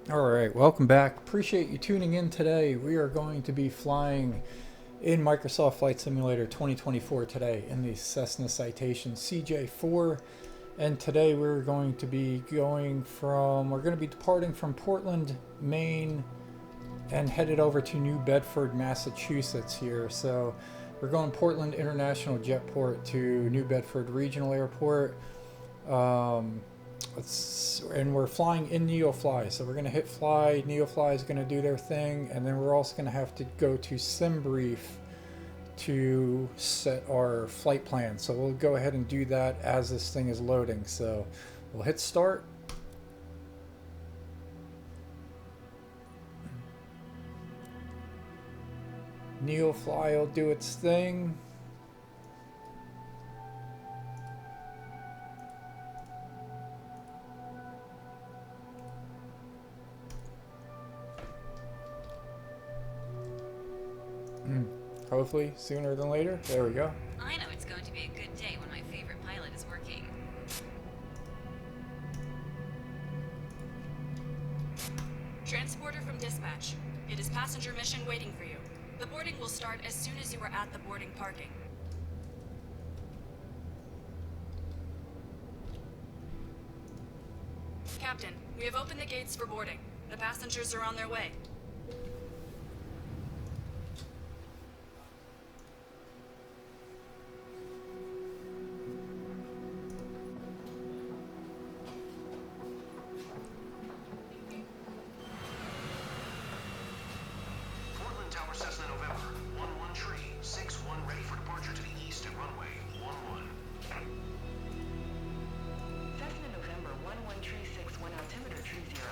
All right, welcome back. Appreciate you tuning in today. We are going to be flying in Microsoft Flight Simulator 2024 today in the Cessna Citation CJ4. And today we're going to be we're going to be departing from Portland, Maine, and headed over to New Bedford, Massachusetts here. So we're going Portland International Jetport to New Bedford Regional Airport. And we're flying in NeoFly, so we're going to hit fly. NeoFly is going to do their thing, and then we're also going to have to go to SimBrief to set our flight plan. So we'll go ahead and do that as this thing is loading. So we'll hit start. NeoFly will do its thing. Hopefully sooner than later. There we go. I know it's going to be a good day when my favorite pilot is working. Transporter from dispatch. It is passenger mission waiting for you. The boarding will start as soon as you are at the boarding parking. Captain, we have opened the gates for boarding. The passengers are on their way. Portland Tower Cessna November, 11 tree, 61 ready for departure to the east at runway 11. Cessna November 11 tree 61 altimeter tree 0.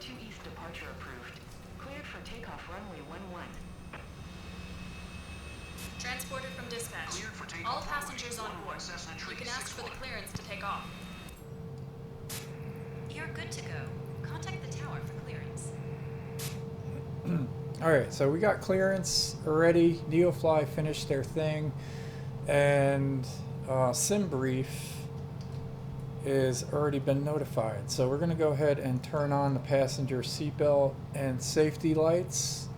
02 east departure approved. Cleared for takeoff runway 11. Transporter from dispatch. Cleared for takeoff All runway passengers on 11 board. Cessna You tree can ask for the 61. clearance to take off. You're good to go. Contact the tower for clearance. Alright, so we got clearance already. NeoFly finished their thing. And SimBrief is already been notified. So we're going to go ahead and turn on the passenger seatbelt and safety lights.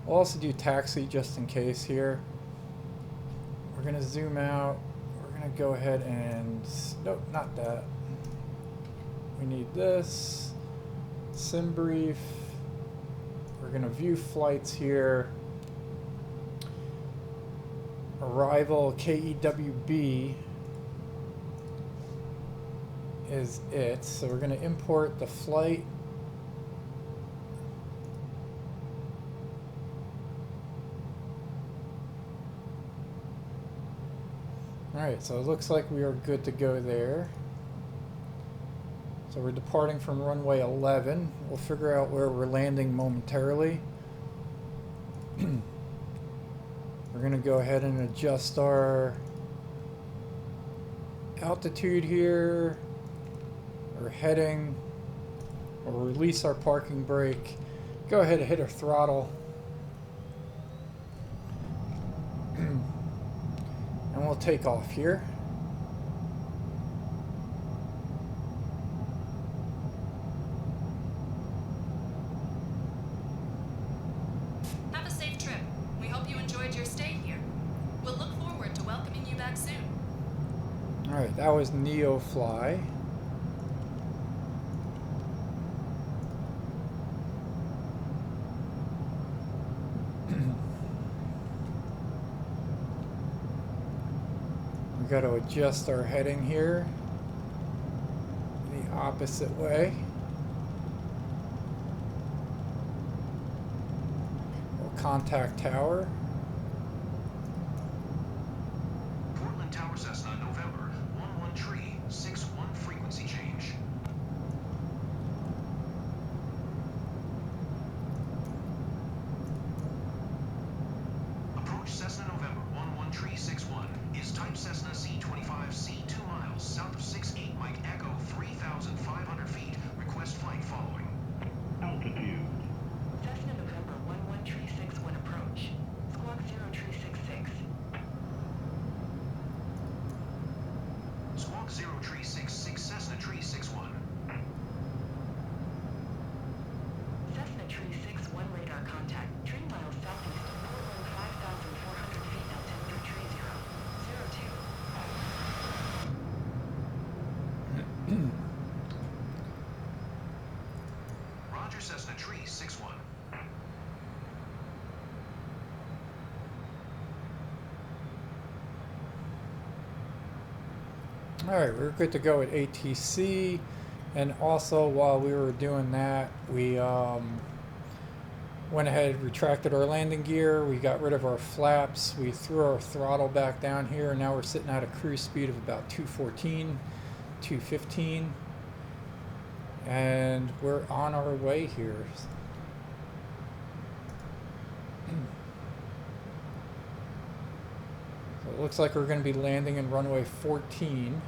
We'll also do taxi just in case here. We're going to zoom out. We're going to go ahead and... Nope, not that. We need this. SimBrief. We're going to view flights here. Arrival KEWB is it. So we're going to import the flight. Alright, so it looks like we are good to go there. So we're departing from runway 11. We'll figure out where we're landing momentarily. We're going to go ahead and adjust our altitude here, our heading. We'll release our parking brake. Go ahead and hit our throttle. And we'll take off here. Have a safe trip. We hope you enjoyed your stay here. We'll look forward to welcoming you back soon. Alright, that was NeoFly. We got to adjust our heading here the opposite way. We'll contact tower. Portland Tower Cessna November, 11 tree, 61 frequency change. Approach Cessna November, 11 tree, 61. Is type Cessna C25 C 2 miles south of 68 Mike Echo 3,500 feet. Request flight following. Cessna November 11 tree 61 approach. Roger, Cessna Tree 61. All right, we're good to go at ATC. And also, while we were doing that, we went ahead, retracted our landing gear. We got rid of our flaps. We threw our throttle back down here. And now we're sitting at a cruise speed of about 214, 215. And we're on our way here. So it looks like we're going to be landing in runway 14.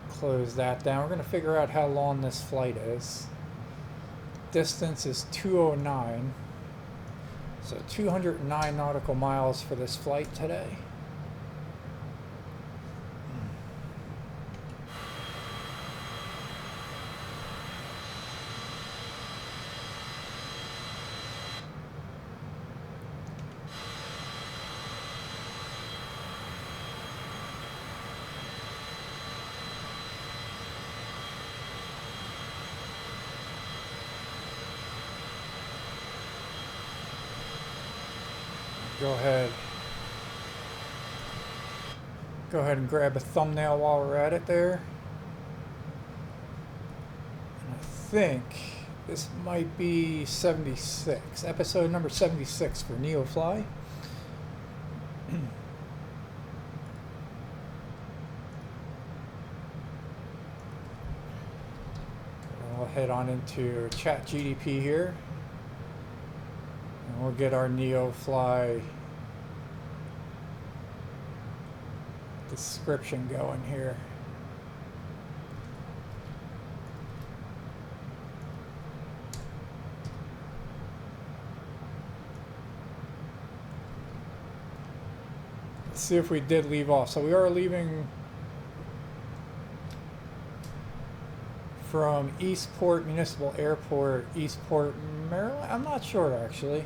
Close that down. We're going to figure out how long this flight is. Distance is 209. So 209 nautical miles for this flight today. Go ahead and grab a thumbnail while we're at it there. And I think this might be 76, episode number 76 for NeoFly. We'll head on into ChatGDP here. And we'll get our NeoFly description going here. Let's see if we did leave off. So we are leaving from Eastport Municipal Airport, Eastport, Maryland. I'm not sure actually.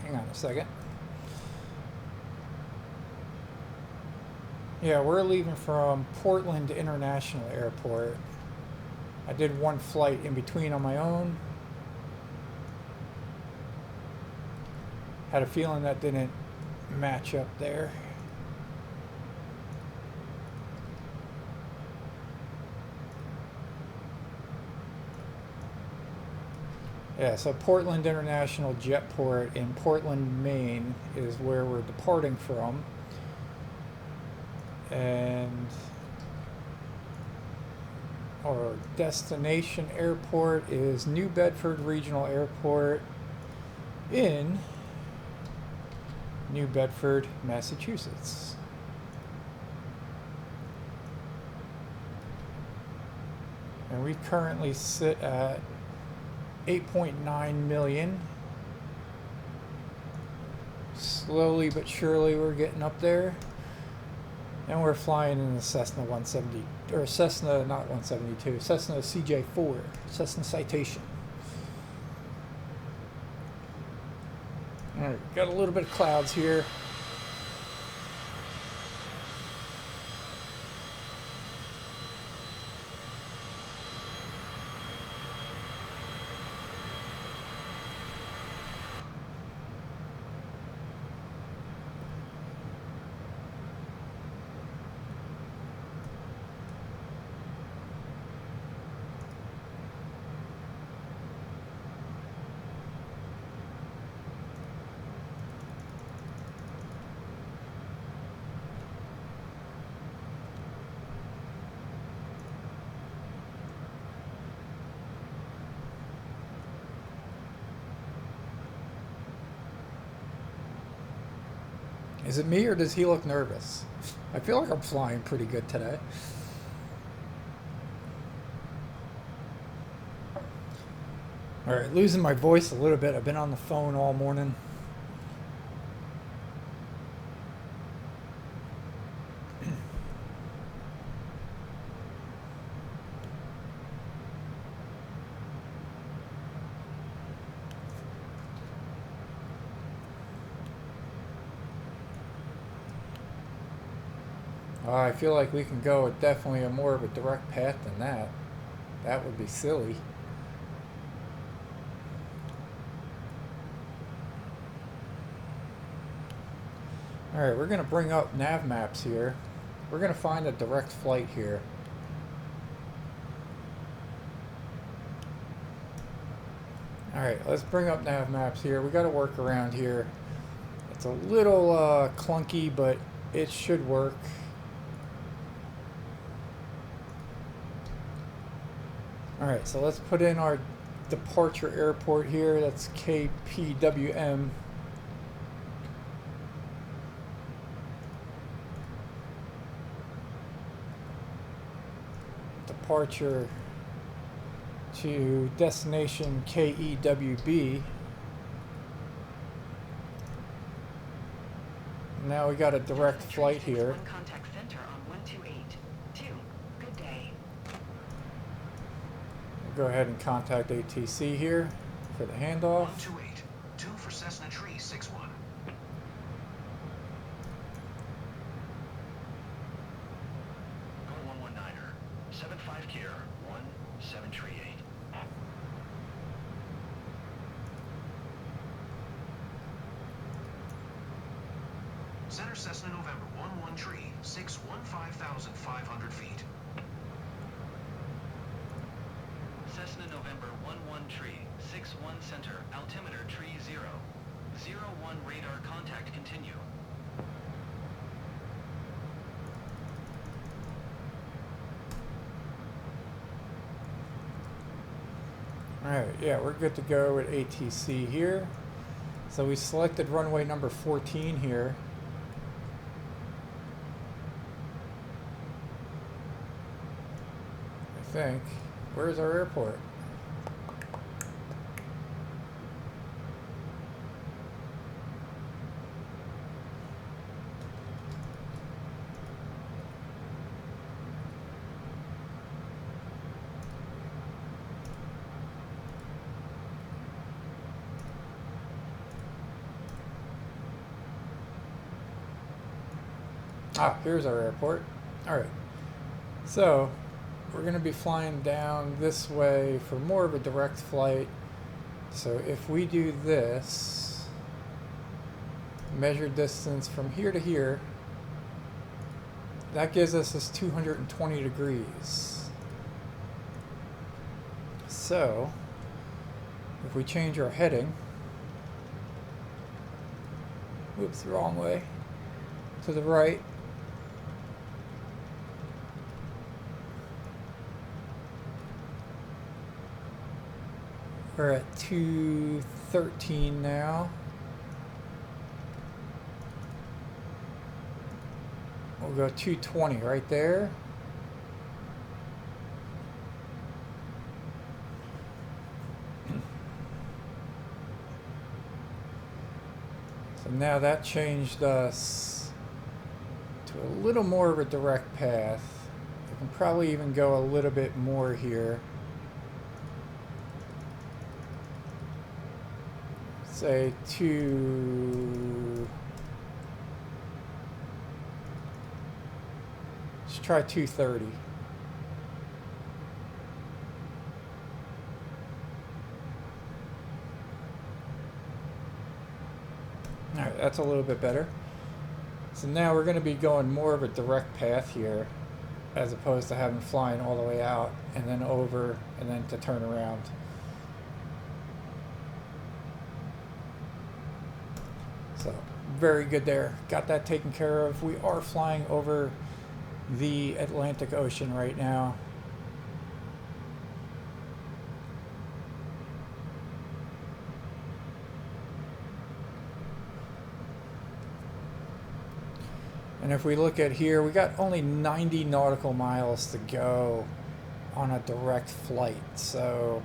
Hang on a second. Yeah, we're leaving from Portland International Airport. I did one flight in between on my own. Had a feeling that didn't match up there. Yeah, so Portland International Jetport in Portland, Maine is where we're departing from. And our destination airport is New Bedford Regional Airport in New Bedford, Massachusetts. And we currently sit at 8.9 million. Slowly but surely we're getting up there. And we're flying in the Cessna 170, or Cessna, not 172, Cessna CJ4, Cessna Citation. All right, got a little bit of clouds here. Is it me or does he look nervous? I feel like I'm flying pretty good today. All right, losing my voice a little bit. I've been on the phone all morning. I feel like we can go with definitely a more of a direct path than that. That would be silly. Alright, we're going to bring up nav maps here. We're going to find a direct flight here. Alright, let's bring up nav maps here. We got to work around here. It's a little clunky, but it should work. Alright, so let's put in our departure airport here. That's KPWM. Departure to destination KEWB. Now we got a direct flight here. Contact center on 1282. Good day. We'll go ahead and contact ATC here for the handoff. 128. 2 for Cessna CJ4. 119er. 75 care. 1738. Center Cessna November 11 615,500 feet. Cessna November 11 tree, 61 center, altimeter tree 0. 01 radar contact continue. Alright, yeah, we're good to go with ATC here. So we selected runway number 14 here. I think. Where's our airport? Ah, here's our airport. Alright. So, we're going to be flying down this way for more of a direct flight. So if we do this, measure distance from here to here, that gives us this 220 degrees. So, if we change our heading, oops, wrong way, to the right, we're at 213 now. We'll go 220 right there. So now that changed us to a little more of a direct path. We can probably even go a little bit more here. Say let's try 230. Alright, that's a little bit better. So now we're going to be going more of a direct path here, as opposed to having flying all the way out and then over and then to turn around. So, very good there. Got that taken care of. We are flying over the Atlantic Ocean right now. And if we look at here, we got only 90 nautical miles to go on a direct flight. So,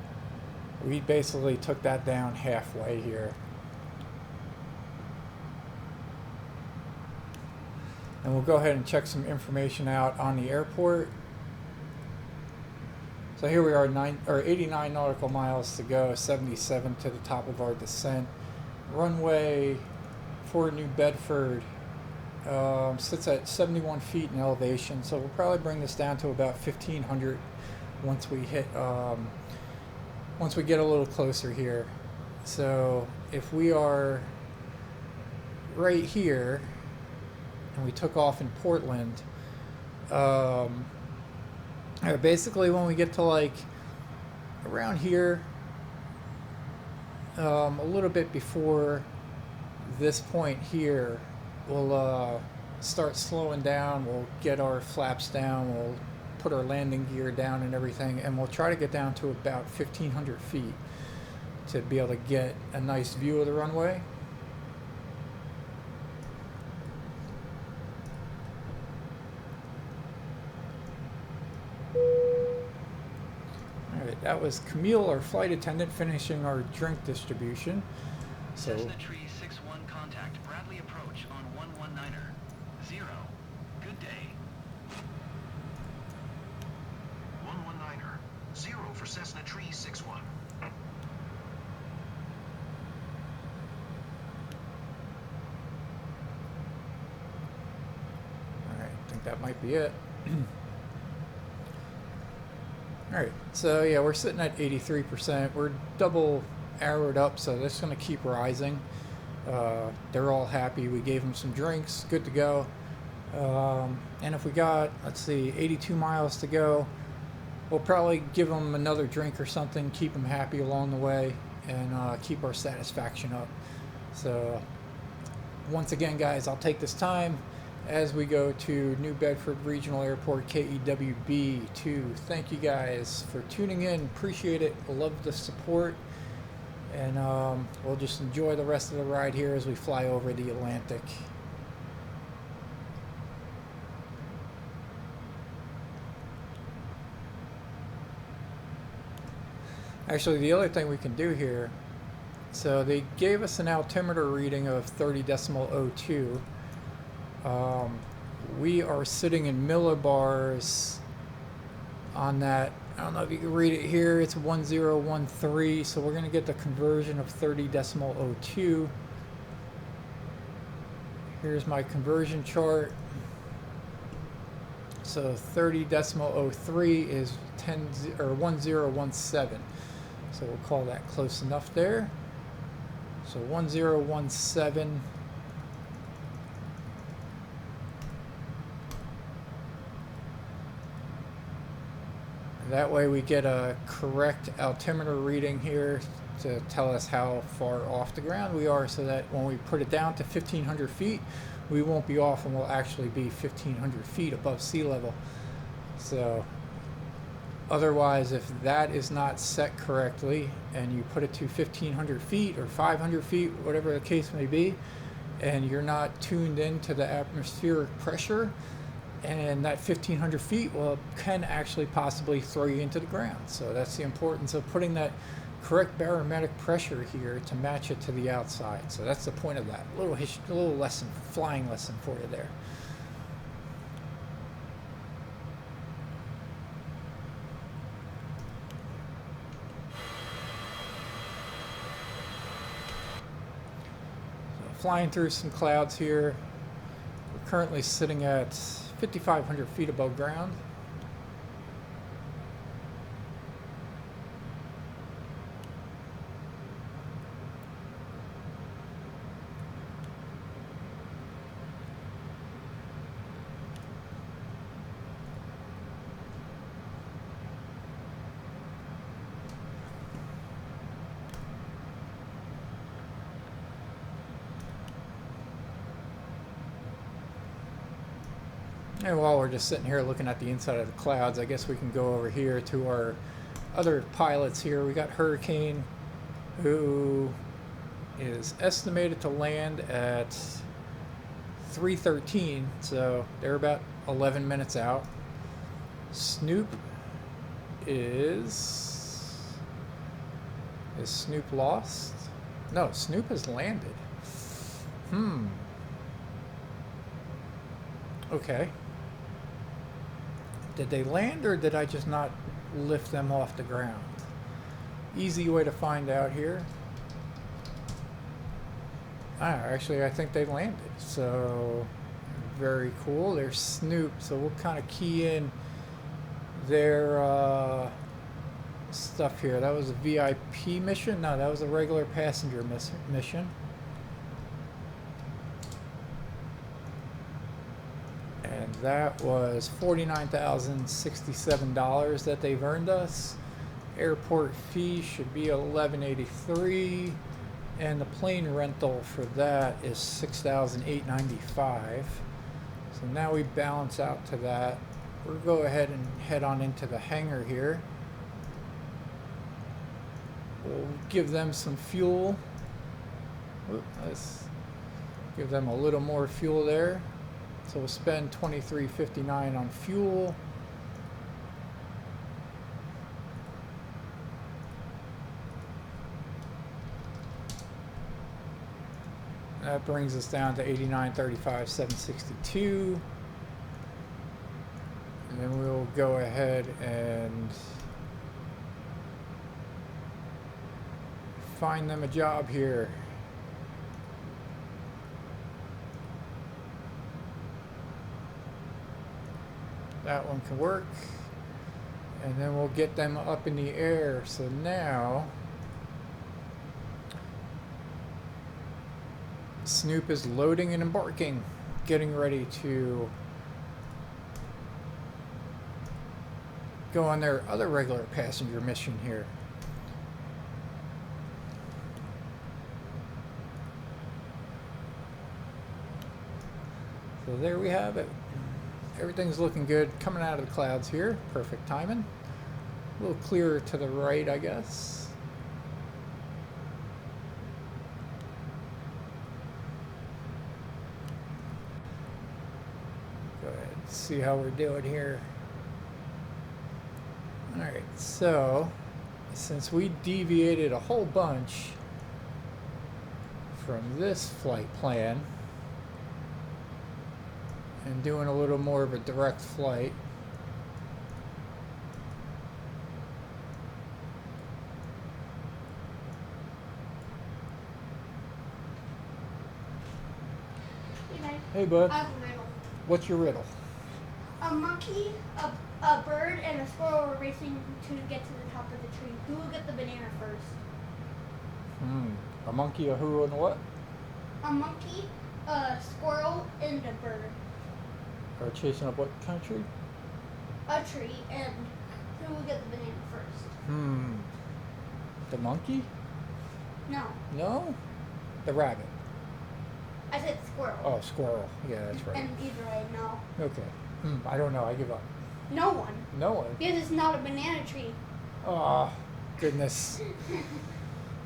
we basically took that down halfway here. And we'll go ahead and check some information out on the airport. So here we are, 89 nautical miles to go, 77 to the top of our descent. Runway for New Bedford Sits at 71 feet in elevation, so we'll probably bring this down to about 1500 once we hit once we get a little closer here. So if we are right here and we took off in Portland, basically when we get to like around here, a little bit before this point here, we'll start slowing down. We'll get our flaps down. We'll put our landing gear down and everything, and we'll try to get down to about 1500 feet to be able to get a nice view of the runway. Alright, that was Camille, our flight attendant, finishing our drink distribution. So Cessna Tree 61 contact Bradley approach on 119er. 0. Good day. 119er. 0 for Cessna Tree 61. Alright, I think that might be it. Alright, so yeah, we're sitting at 83%. We're double arrowed up, so that's going to keep rising. They're all happy. We gave them some drinks, good to go. And if we got, let's see, 82 miles to go, we'll probably give them another drink or something, keep them happy along the way, and keep our satisfaction up. So once again, guys, I'll take this time as we go to New Bedford Regional Airport, KEWB, to thank you guys for tuning in. Appreciate it. Love the support. And we'll just enjoy the rest of the ride here as we fly over the Atlantic. Actually, the other thing we can do here, so they gave us an altimeter reading of 30.02. We are sitting in millibars on that. I don't know if you can read it here. It's 1013, so we're going to get the conversion of 30.02. Here's my conversion chart. So 30.03 is 1017. So we'll call that close enough there. So 1017. That way we get a correct altimeter reading here to tell us how far off the ground we are, so that when we put it down to 1500 feet, we won't be off and we'll actually be 1500 feet above sea level. So otherwise, if that is not set correctly and you put it to 1500 feet or 500 feet, whatever the case may be, and you're not tuned into the atmospheric pressure, and that 1500 feet, well, can actually possibly throw you into the ground. So that's the importance of putting that correct barometric pressure here to match it to the outside. So that's the point of that. A little lesson, flying lesson for you there. So flying through some clouds here. We're currently sitting at 5,500 feet above ground. And while we're just sitting here looking at the inside of the clouds, I guess we can go over here to our other pilots here. We got Hurricane, who is estimated to land at 3:13, so they're about 11 minutes out. Snoop is Snoop lost? No, Snoop has landed. Okay. Did they land, or did I just not lift them off the ground? Easy way to find out here. Actually, I think they landed. So Very cool. There's Snoop. So we'll kind of key in their stuff here. That was a VIP mission? No, that was a regular passenger mission. And that was $49,067 that they've earned us. Airport fee should be $1183, and the plane rental for that is $6,895. So now we balance out to that. We'll go ahead and head on into the hangar here. We'll give them some fuel. Let's give them a little more fuel there. So we'll spend $23.59 on fuel. That brings us down to $89.35,762. And then we'll go ahead and find them a job here. That one can work. And then we'll get them up in the air. So now Snoop is loading and embarking, getting ready to go on their other regular passenger mission here. So there we have it. Everything's looking good coming out of the clouds here. Perfect timing. A little clearer to the right, I guess. Go ahead and see how we're doing here. Alright, so since we deviated a whole bunch from this flight plan and doing a little more of a direct flight, hey bud, I have a riddle. what's your riddle? A monkey, a bird, and a squirrel were racing to get to the top of the tree. Who will get the banana first? A monkey, a who, and a what? A monkey, a squirrel, and a bird. Or chasing up what kind of tree? A tree, and who will get the banana first? The monkey? No, No? The rabbit. I said squirrel. Oh, squirrel. Yeah, that's right. And either way, no. Okay. I don't know. I give up. No one. No one. Because it's not a banana tree. Oh, goodness.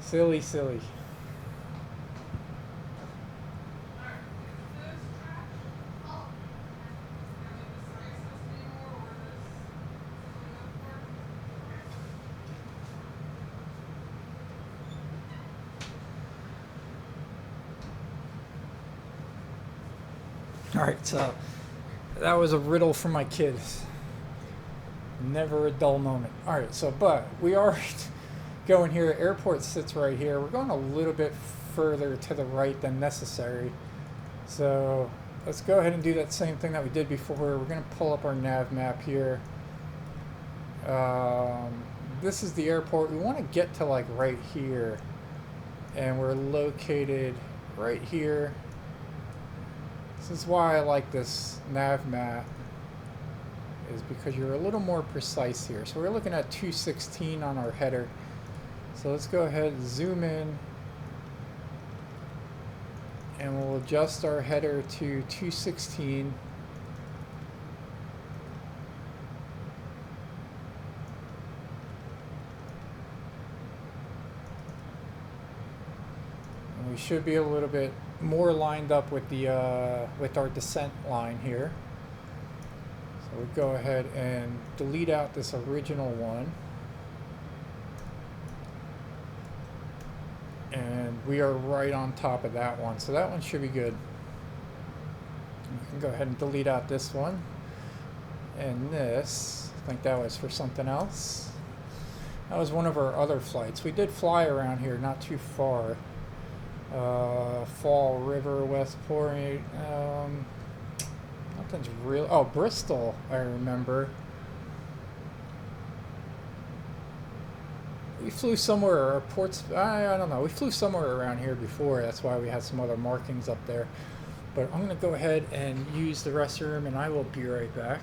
Silly, silly. All right, so that was a riddle for my kids. Never a dull moment. All right, so but we are going here. Airport sits right here. We're going a little bit further to the right than necessary. So let's go ahead and do that same thing that we did before. We're going to pull up our nav map here. This is the airport. We want to get to like right here, and we're located right here. This is why I like this nav map, is because you're a little more precise here. So we're looking at 216 on our header. So let's go ahead and zoom in, and we'll adjust our header to 216. And we should be a little bit more lined up with the with our descent line here. So we'll go ahead and delete out this original one, and we are right on top of that one, so that one should be good. We can go ahead and delete out this one, and this, I think that was for something else. That was one of our other flights. We did fly around here not too far. Fall River, West Point. Something's real. Oh, Bristol, I remember. We flew somewhere, or ports, I don't know. We flew somewhere around here before. That's why we had some other markings up there. But I'm going to go ahead and use the restroom, and I will be right back.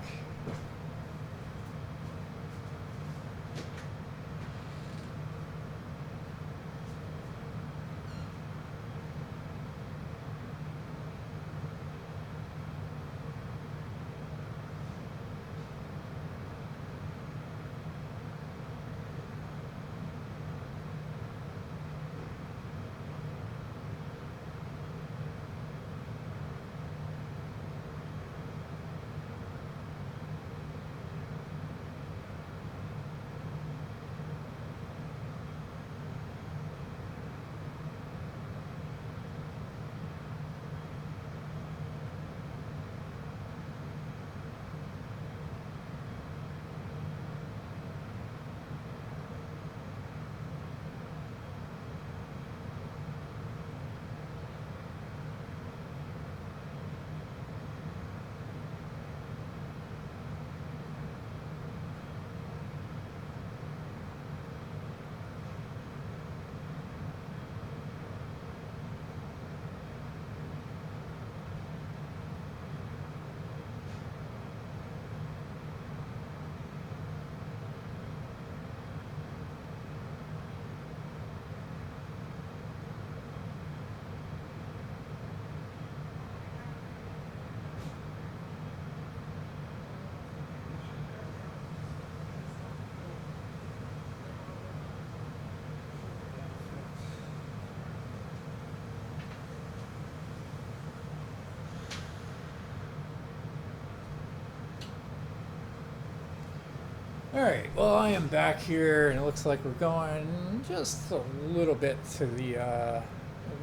Alright, well I am back here, and it looks like we're going just a little bit to the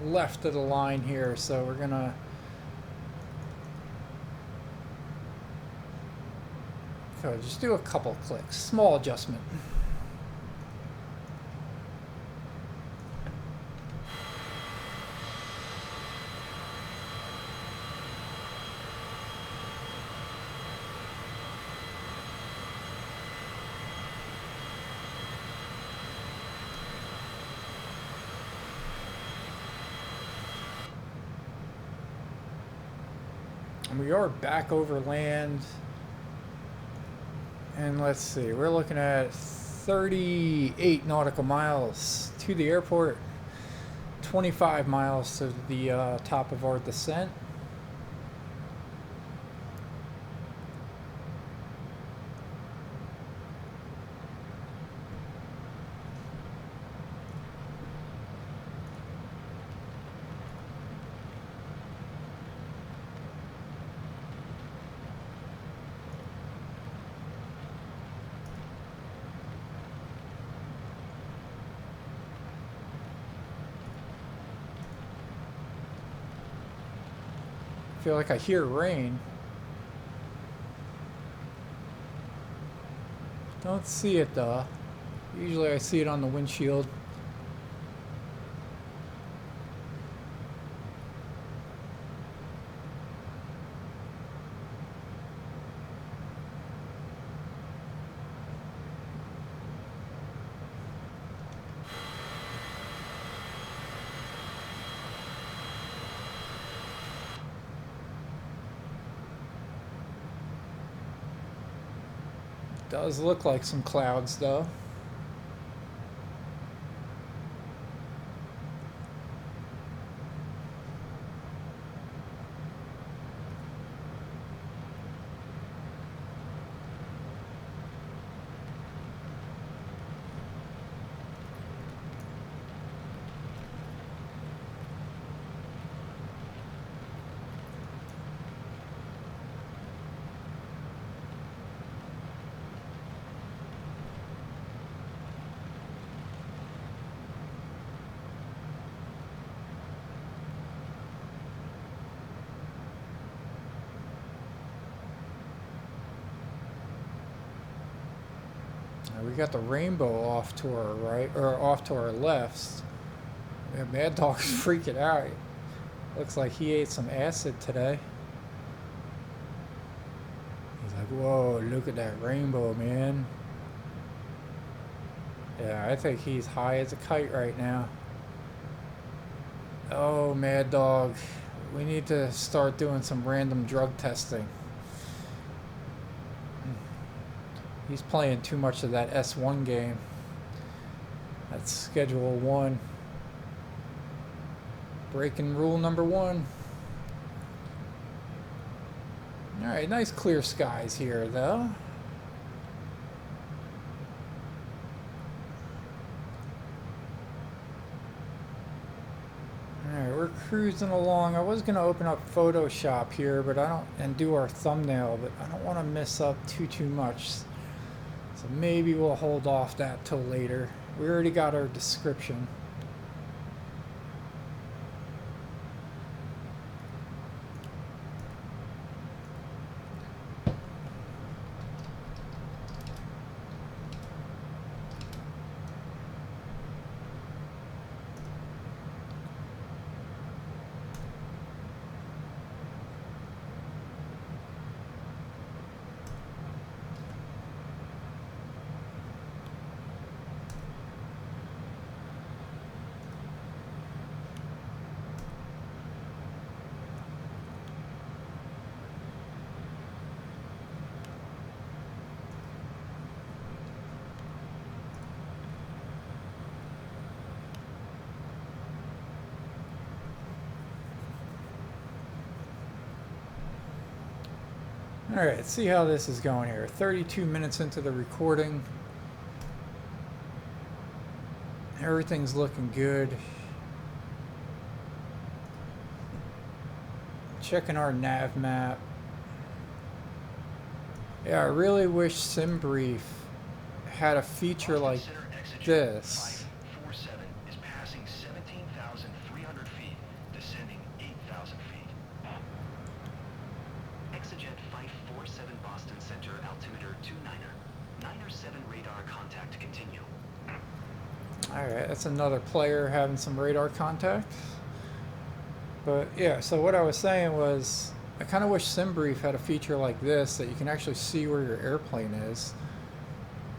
left of the line here, so we're gonna just do a couple clicks, small adjustment. And we are back over land, and let's see, we're looking at 38 nautical miles to the airport, 25 miles to the top of our descent. I feel like I hear rain. Don't see it though. Usually I see it on the windshield. Does look like some clouds though. We got the rainbow off to our right, or off to our left. Yeah, Mad Dog's freaking out. Looks like he ate some acid today. like, whoa, look at that rainbow, man. Yeah, I think he's high as a kite right now. Oh, Mad Dog. We need to start doing some random drug testing. He's playing too much of that S1 game. That's Schedule 1. Breaking rule number 1. Alright, nice clear skies here, though. Alright, we're cruising along. I was going to open up Photoshop here, but I don't, and do our thumbnail, but I don't want to mess up too much. So maybe we'll hold off that till later. We already got our description. Alright, let's see how this is going here. 32 minutes into the recording. Everything's looking good. Checking our nav map. Yeah, I really wish SimBrief had a feature like this. 547 is passing 17,300 feet, descending 8,000 feet. Exojet 547 Boston Center, altimeter 29er. 907 radar contact continue. Alright, that's another player having some radar contact. But yeah, so what I was saying was, I kind of wish SimBrief had a feature like this that you can actually see where your airplane is.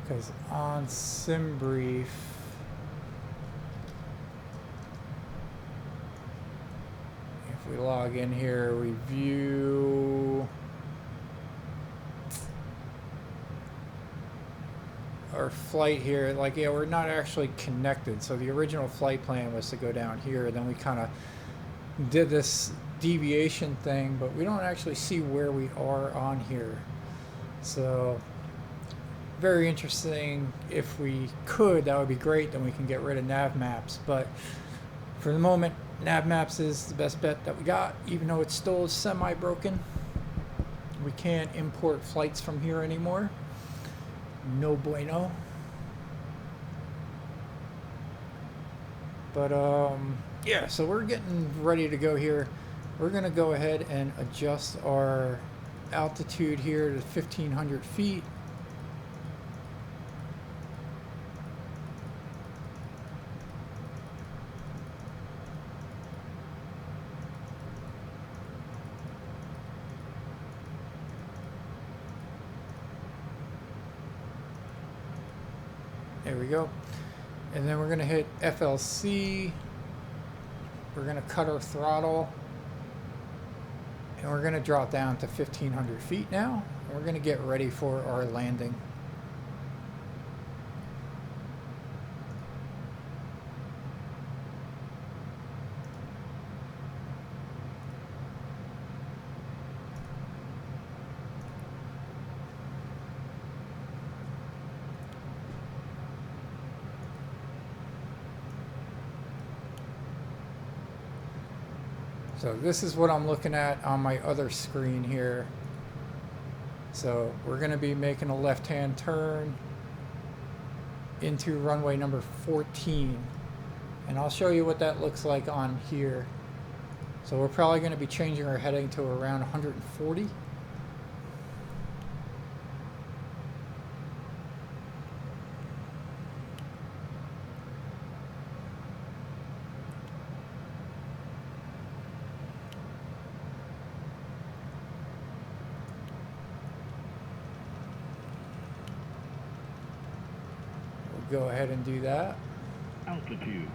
Because on SimBrief, if we log in here, we view our flight here. Like, yeah, we're not actually connected. So the original flight plan was to go down here, then we kind of did this deviation thing, but we don't actually see where we are on here. So very interesting. If we could, that would be great. Then we can get rid of nav maps, but for the moment, nav maps is the best bet that we got, even though it's still semi broken. We can't import flights from here anymore. No bueno. But yeah, so we're getting ready to go here. We're gonna go ahead and adjust our altitude here to 1,500 feet. There we go. And then we're going to hit FLC. We're going to cut our throttle. And we're going to drop down to 1,500 feet now. And we're going to get ready for our landing. So this is what I'm looking at on my other screen here. So we're going to be making a left-hand turn into runway number 14. And I'll show you what that looks like on here. So we're probably going to be changing our heading to around 140. Go ahead and do that. Altitude.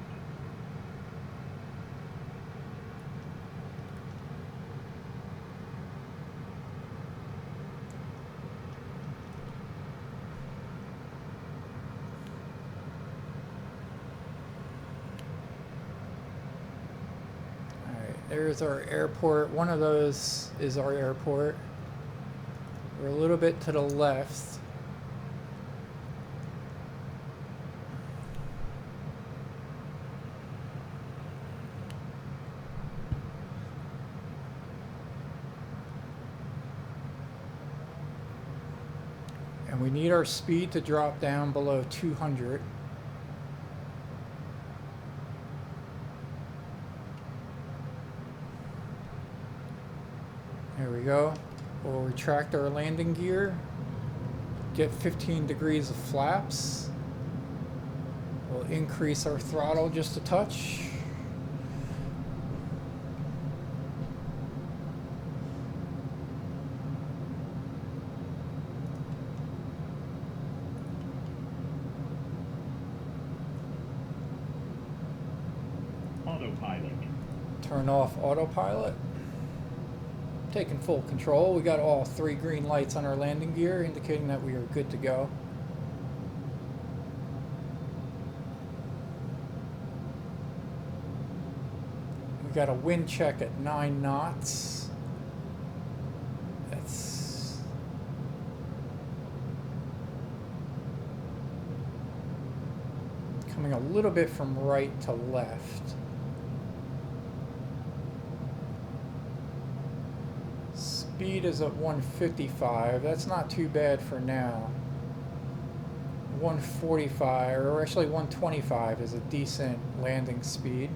There's our airport. One of those is our airport. We're a little bit to the left. And we need our speed to drop down below 200. There we go. We'll retract our landing gear, get 15 degrees of flaps. We'll increase our throttle just a touch. Autopilot. Turn off autopilot. Taking full control. We got all 3 green lights on our landing gear indicating that we are good to go. We got a wind check at 9 knots. That's coming a little bit from right to left. Speed is at 155. That's not too bad for now. 145, or actually 125 is a decent landing speed.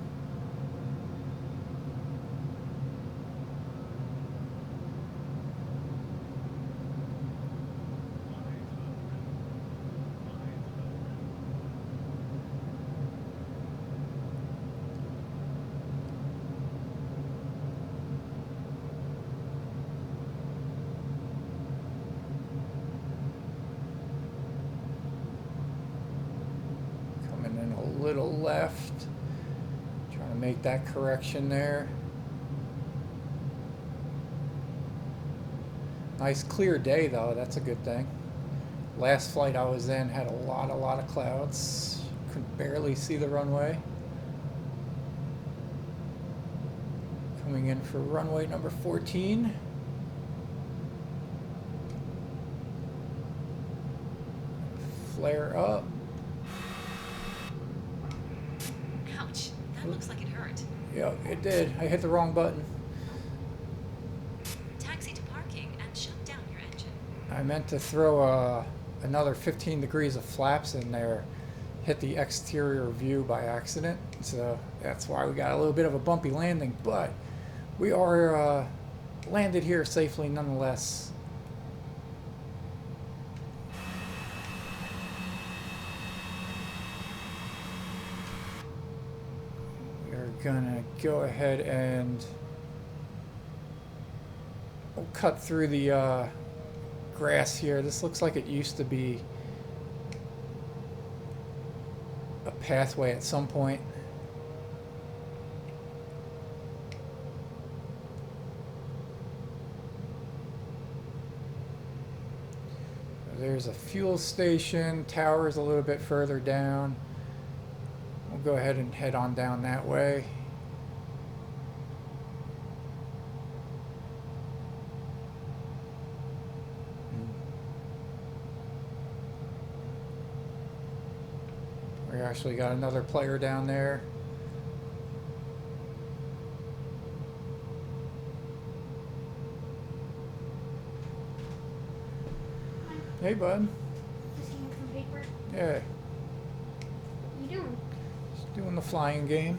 Little left, trying to make that correction there. Nice clear day though, that's a good thing. Last flight I was in had a lot of clouds. Could barely see the runway. Coming in for runway number 14. Flare up. That looks like it hurt. Yeah, it did. I hit the wrong button. Taxi to parking and shut down your engine. I meant to throw another 15 degrees of flaps in there. Hit the exterior view by accident. So that's why we got a little bit of a bumpy landing. But we are landed here safely nonetheless. Gonna go ahead and we'll cut through the grass here. This looks like it used to be a pathway at some point. There's a fuel station. Tower's a little bit further down. We'll go ahead and head on down that way. We actually got another player down there. Hey, bud. Just getting some paper. Yeah, What you doing? just doing the flying game.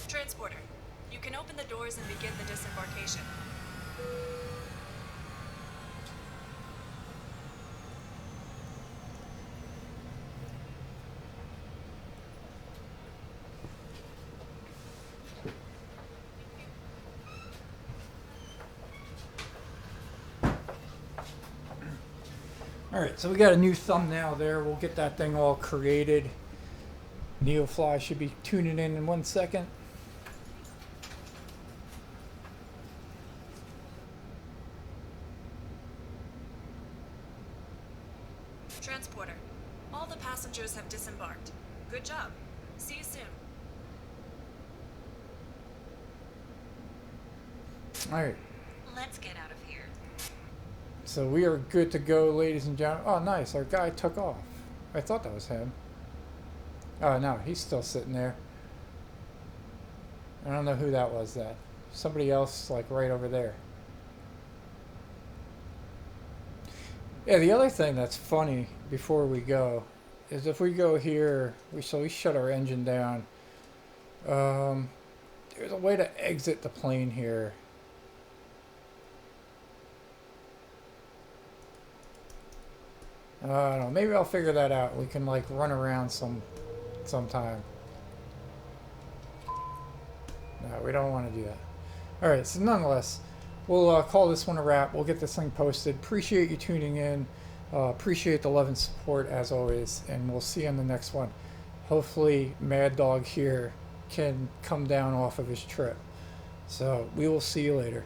Transporter, you can open the doors and begin the disembarkation. Alright, so we got a new thumbnail there. We'll get that thing all created. NeoFly should be tuning in 1 second. Transporter. All the passengers have disembarked. Good job. See you soon. Alright, Let's get out of here. so we are good to go, ladies and gentlemen. Oh, nice. Our guy took off. I thought that was him. Oh, no, he's still sitting there. I don't know who that was, that. Somebody else, like, right over there. Yeah, the other thing that's funny before we go is if we go here, we shut our engine down. There's a way to exit the plane here. I don't know. Maybe I'll figure that out. We can like run around sometime. No, we don't want to do that. All right. So nonetheless, we'll call this one a wrap. We'll get this thing posted. Appreciate you tuning in. Appreciate the love and support as always, and we'll see you on the next one. Hopefully, Mad Dog here can come down off of his trip. So we will see you later.